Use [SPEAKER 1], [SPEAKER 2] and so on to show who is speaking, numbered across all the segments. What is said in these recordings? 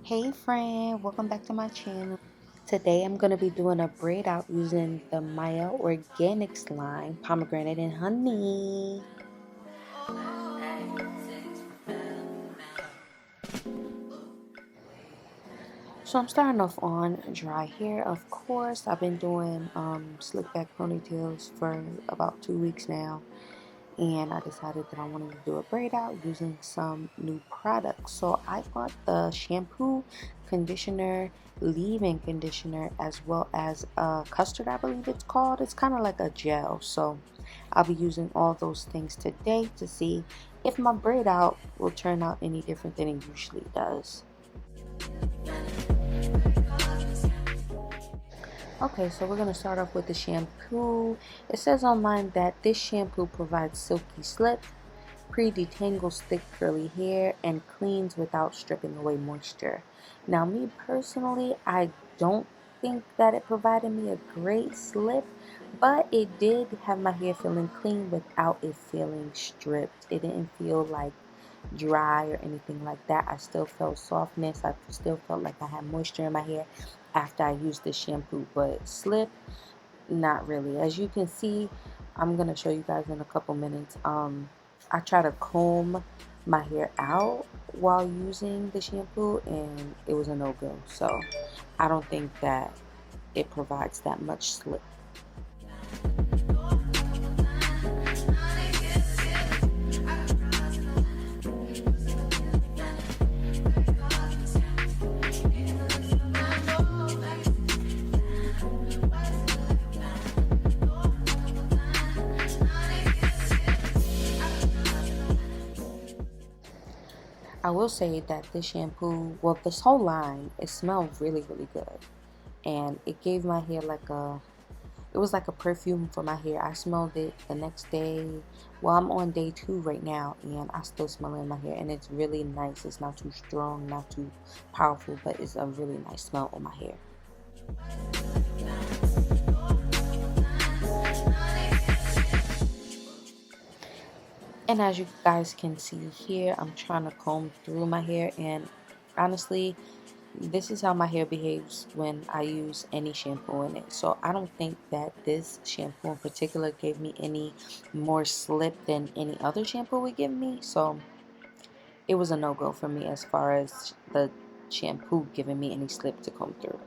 [SPEAKER 1] Hey friend, welcome back to my channel. Today I'm going to be doing a braid out using the Mielle Organics line, pomegranate and honey. So I'm starting off on dry hair, of course. I've been doing slick back ponytails for about 2 weeks now. And I decided that I wanted to do a braid out using some new products. So I bought the shampoo, conditioner, leave-in conditioner, as well as a custard, I believe it's called. It's kind of like a gel. So I'll be using all those things today to see if my braid out will turn out any different than it usually does. Okay, so we're going to start off with the shampoo. It says online that this shampoo provides silky slip, pre-detangles thick curly hair, and cleans without stripping away moisture. Now, me personally, I don't think that it provided me a great slip, but it did have my hair feeling clean without it feeling stripped. It didn't feel like dry or anything like that. I still felt softness. I still felt like I had moisture in my hair after I used the shampoo, but slip, not really. As you can see, I'm gonna show you guys in a couple minutes. I try to comb my hair out while using the shampoo, and it was a no-go. So I don't think that it provides that much slip. I will say that this shampoo, well, this whole line, it smelled really, really good. And it gave my hair like it was like a perfume for my hair. I smelled it the next day. Well, I'm on day 2 right now, and I still smell it in my hair. And it's really nice. It's not too strong, not too powerful, but it's a really nice smell on my hair. And as you guys can see here, I'm trying to comb through my hair, and honestly, this is how my hair behaves when I use any shampoo in it. So I don't think that this shampoo in particular gave me any more slip than any other shampoo would give me. So it was a no-go for me as far as the shampoo giving me any slip to comb through.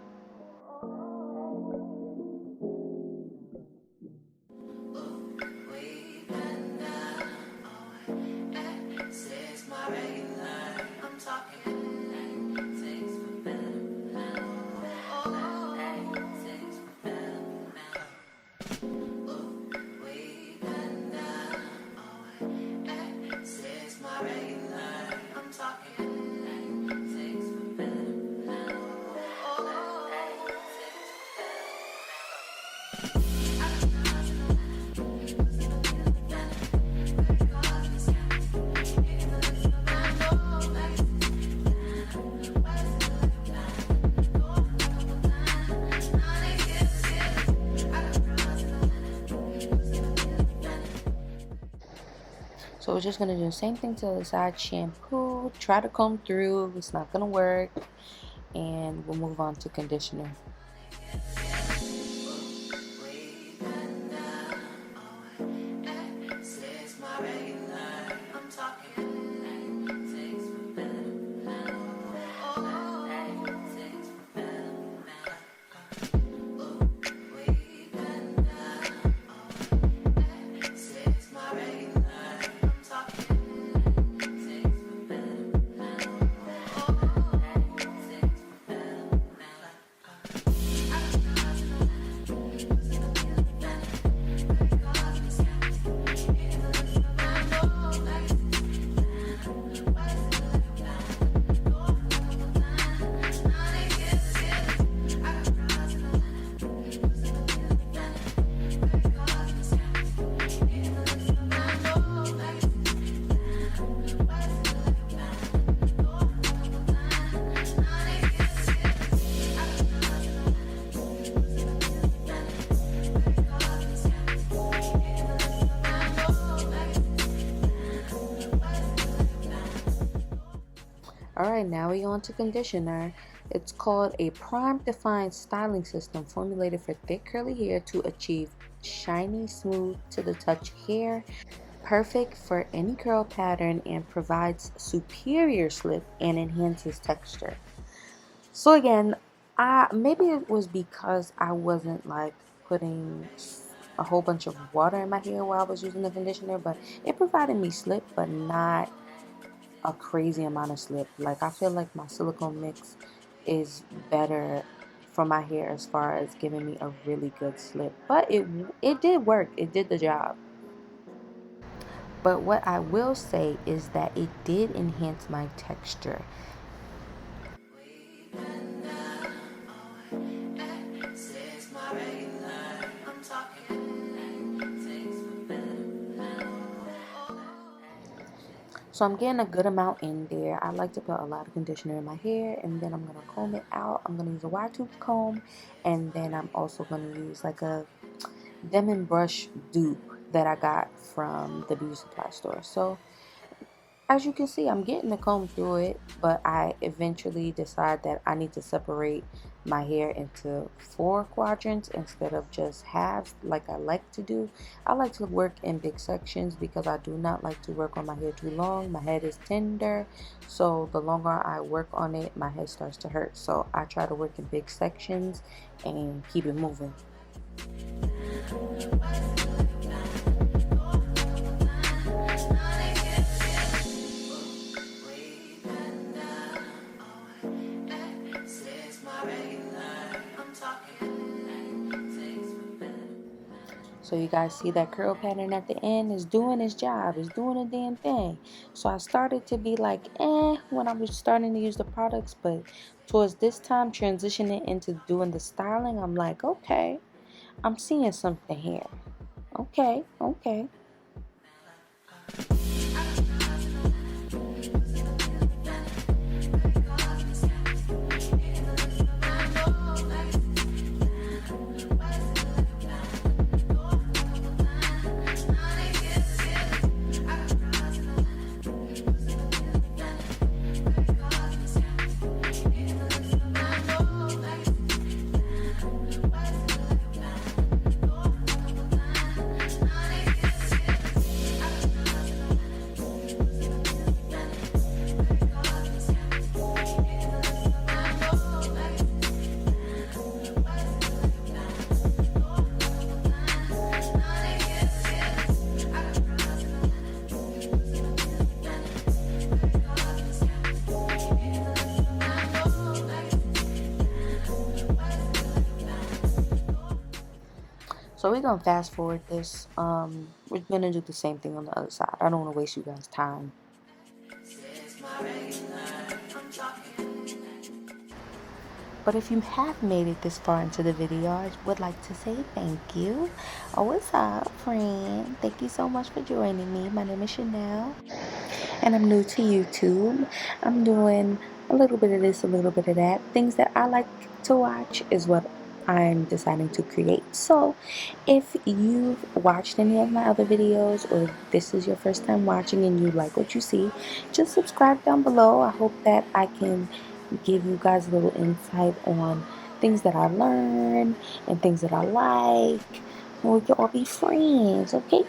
[SPEAKER 1] So we're just going to do the same thing to the side. Shampoo, try to comb through, it's not going to work, and we'll move on to conditioner. Alright, now we on to conditioner. It's called a Prime Defined Styling System formulated for thick curly hair to achieve shiny, smooth to the touch hair, perfect for any curl pattern, and provides superior slip and enhances texture. So again, I maybe it was because I wasn't like putting a whole bunch of water in my hair while I was using the conditioner, but it provided me slip, but not a crazy amount of slip. Like I feel like my silicone mix is better for my hair as far as giving me a really good slip. But it did work. It did the job. But what I will say is that it did enhance my texture. So I'm getting a good amount in there. I like to put a lot of conditioner in my hair, and then I'm going to comb it out. I'm going to use a wide tooth comb, and then I'm also going to use like a Demon brush dupe that I got from the beauty supply store. So as you can see, I'm getting to comb through it, but I eventually decide that I need to separate my hair into 4 quadrants instead of just halves like I like to do. I like to work in big sections because I do not like to work on my hair too long. My head is tender, so the longer I work on it, my head starts to hurt. So I try to work in big sections and keep it moving. So you guys see that curl pattern at the end is doing its job, is doing a damn thing. So I started to be like, when I was starting to use the products, but towards this time, transitioning into doing the styling, I'm like, okay, I'm seeing something here. Okay, okay. So we're gonna fast forward this. We're gonna do the same thing on the other side. I don't want to waste you guys' time. But if you have made it this far into the video, I would like to say thank you. Oh, what's up, friend? Thank you so much for joining me. My name is Chanel, and I'm new to YouTube. I'm doing a little bit of this, a little bit of that. Things that I like to watch is what I'm deciding to create. So if you've watched any of my other videos, or this is your first time watching and you like what you see, just subscribe down below. I hope that I can give you guys a little insight on things that I learned and things that I like, and we can all be friends, okay?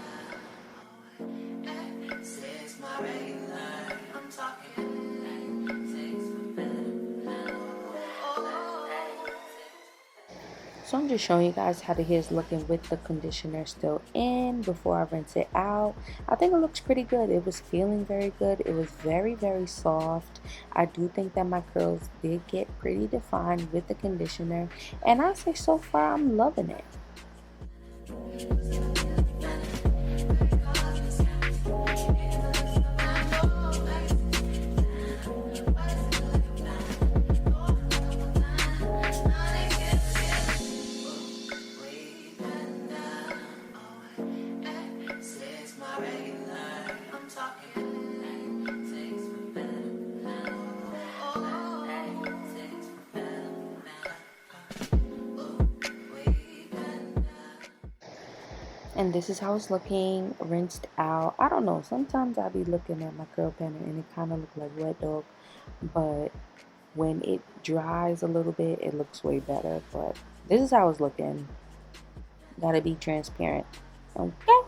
[SPEAKER 1] So I'm just showing you guys how the hair is looking with the conditioner still in before I rinse it out. I think it looks pretty good. It was feeling very good. It was very, very soft. I do think that my curls did get pretty defined with the conditioner. And I say so far I'm loving it. And this is how it's looking rinsed out. I don't know, sometimes I be looking at my curl pattern and it kind of look like wet dog, but when it dries a little bit, it looks way better. But this is how it's looking. Gotta be transparent. Okay.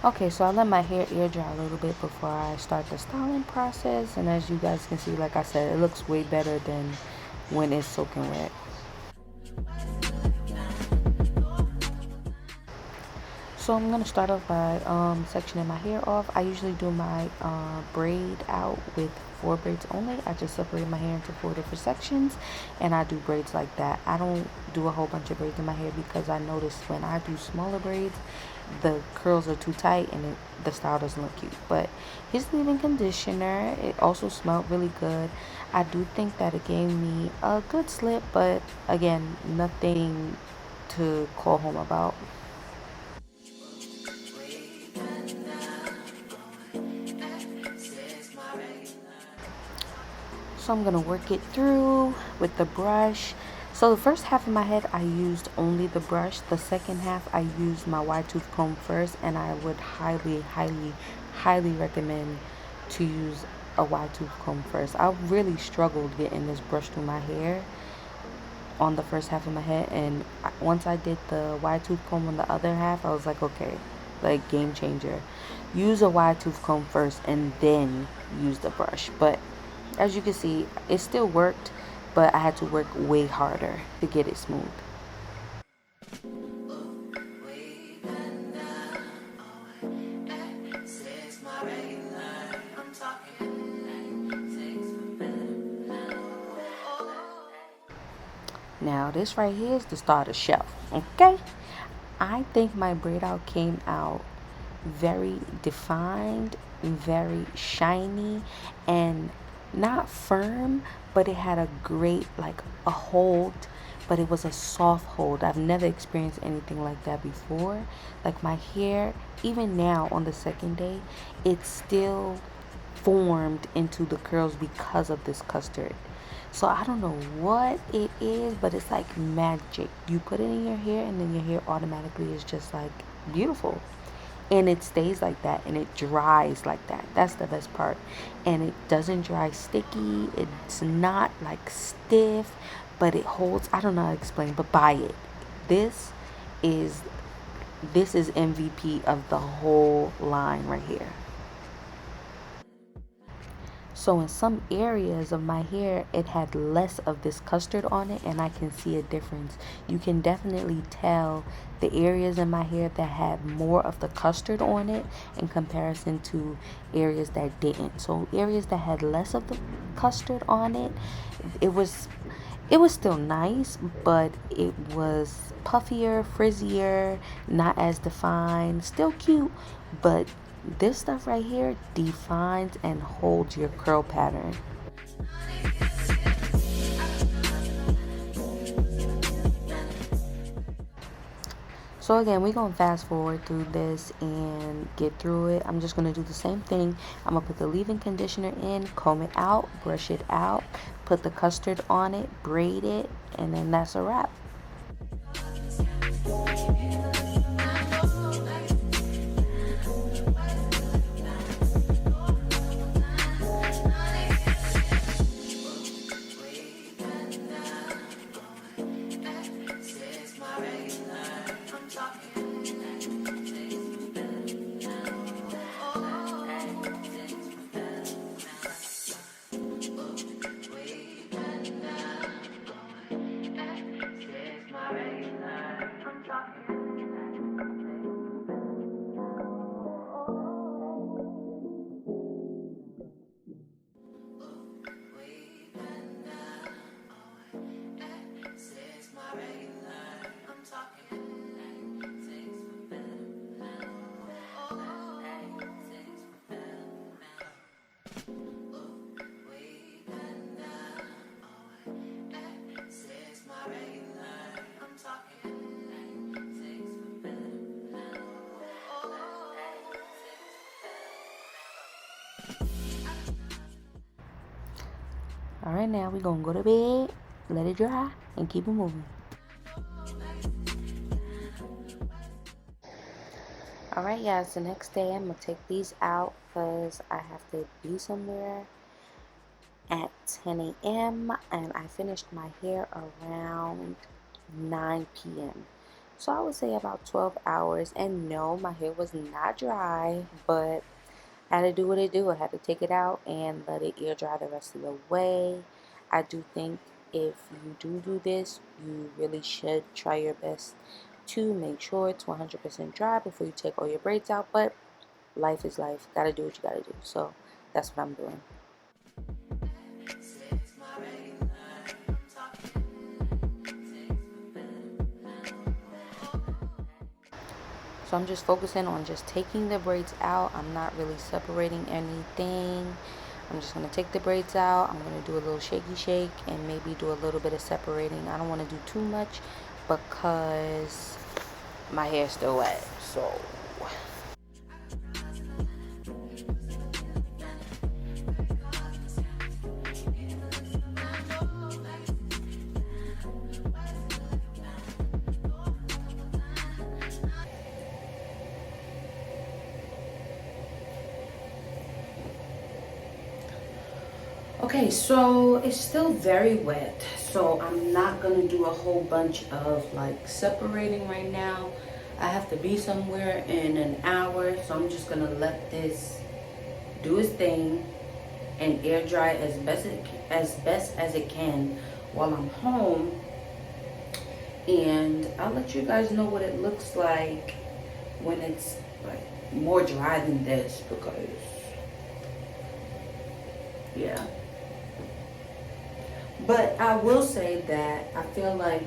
[SPEAKER 1] Okay, so I let my hair air dry a little bit before I start the styling process. And as you guys can see, like I said, it looks way better than when it's soaking wet. So I'm gonna start off by sectioning my hair off. I usually do my braid out with 4 braids only. I just separate my hair into 4 different sections, and I do braids like that. I don't do a whole bunch of braids in my hair because I notice when I do smaller braids, the curls are too tight and the style doesn't look cute. But his leave-in conditioner, it also smelled really good. I do think that it gave me a good slip, but again, nothing to call home about. So I'm gonna work it through with the brush. So the first half of my head I used only the brush. The second half I used my wide tooth comb first, and I would highly recommend to use a wide tooth comb first. I really struggled getting this brush through my hair on the first half of my head, and once I did the wide tooth comb on the other half, I was like, okay, like game changer. Use a wide tooth comb first and then use the brush. But as you can see, it still worked, but I had to work way harder to get it smooth. Now this right here is the start of the show, okay? I think my braid out came out very defined, very shiny, and not firm, but it had a great, like, a hold, but it was a soft hold. I've never experienced anything like that before. Like, my hair, even now on the second day, it's still formed into the curls because of this custard. So I don't know what it is, but it's like magic. You put it in your hair and then your hair automatically is just like beautiful. And it stays like that and it dries like that. That's the best part. And it doesn't dry sticky. It's not like stiff, but it holds. I don't know how to explain, but buy it. This is this is MVP of the whole line right here. So in some areas of my hair, it had less of this custard on it, and I can see a difference. You can definitely tell the areas in my hair that had more of the custard on it in comparison to areas that didn't. So areas that had less of the custard on it, it was it was still nice, but it was puffier, frizzier, not as defined, still cute, but this stuff right here defines and holds your curl pattern. So again, we're going to fast forward through this and get through it. I'm just going to do the same thing. I'm going to put the leave-in conditioner in, comb it out, brush it out, put the custard on it, braid it, and then that's a wrap. All right, now we're going to go to bed, let it dry, and keep it moving. Alright guys, the next day I'm going to take these out because I have to be somewhere at 10 a.m. and I finished my hair around 9 p.m. So I would say about 12 hours, and no, my hair was not dry, but I had to do what it do. I had to take it out and let it air dry the rest of the way. I do think if you do this, you really should try your best to make sure it's 100% dry before you take all your braids out, but life is life. Gotta do what you gotta do. So that's what I'm doing. So I'm just focusing on just taking the braids out. I'm not really separating anything. I'm just going to take the braids out. I'm going to do a little shaky shake and maybe do a little bit of separating. I don't want to do too much because my hair's still wet. So okay, so it's still very wet, so I'm not gonna do a whole bunch of like separating right now. I have to be somewhere in an hour, so I'm just gonna let this do its thing and air dry as best as it can while I'm home. And I'll let you guys know what it looks like when it's like more dry than this, because yeah. But I will say that I feel like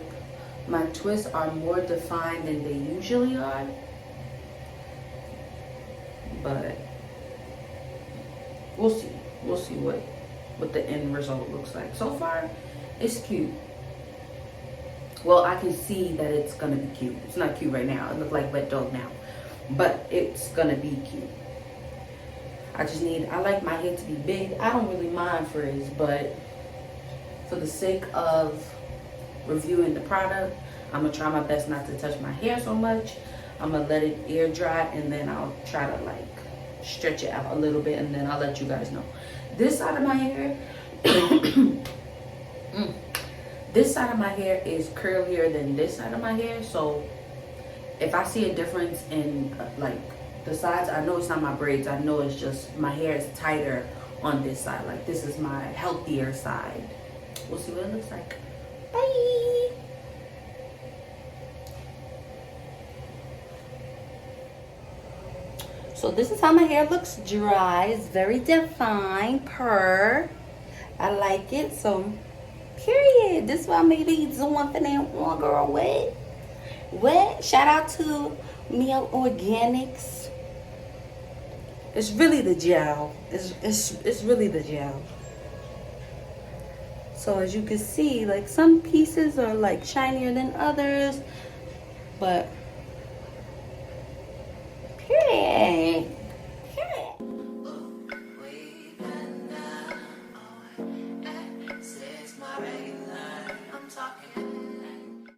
[SPEAKER 1] my twists are more defined than they usually are. But we'll see. We'll see what the end result looks like. So far, it's cute. Well, I can see that it's gonna be cute. It's not cute right now. It looks like wet dog now. But it's gonna be cute. I like my hair to be big. I don't really mind frizz, but for the sake of reviewing the product, I'm gonna try my best not to touch my hair so much. I'm gonna let it air dry, and then I'll try to like stretch it out a little bit, and then I'll let you guys know. This side of my hair, this side of my hair is curlier than this side of my hair. So if I see a difference in like the sides, I know it's not my braids. I know it's just my hair is tighter on this side. Like this is my healthier side. We'll see what it looks like. Bye. So this is how my hair looks dry. It's very defined, purr. I like it. So period. This is why maybe doing for that one girl wet. Wet. Shout out to Mielle Organics. It's really the gel. It's really the gel. So as you can see, like some pieces are like shinier than others, but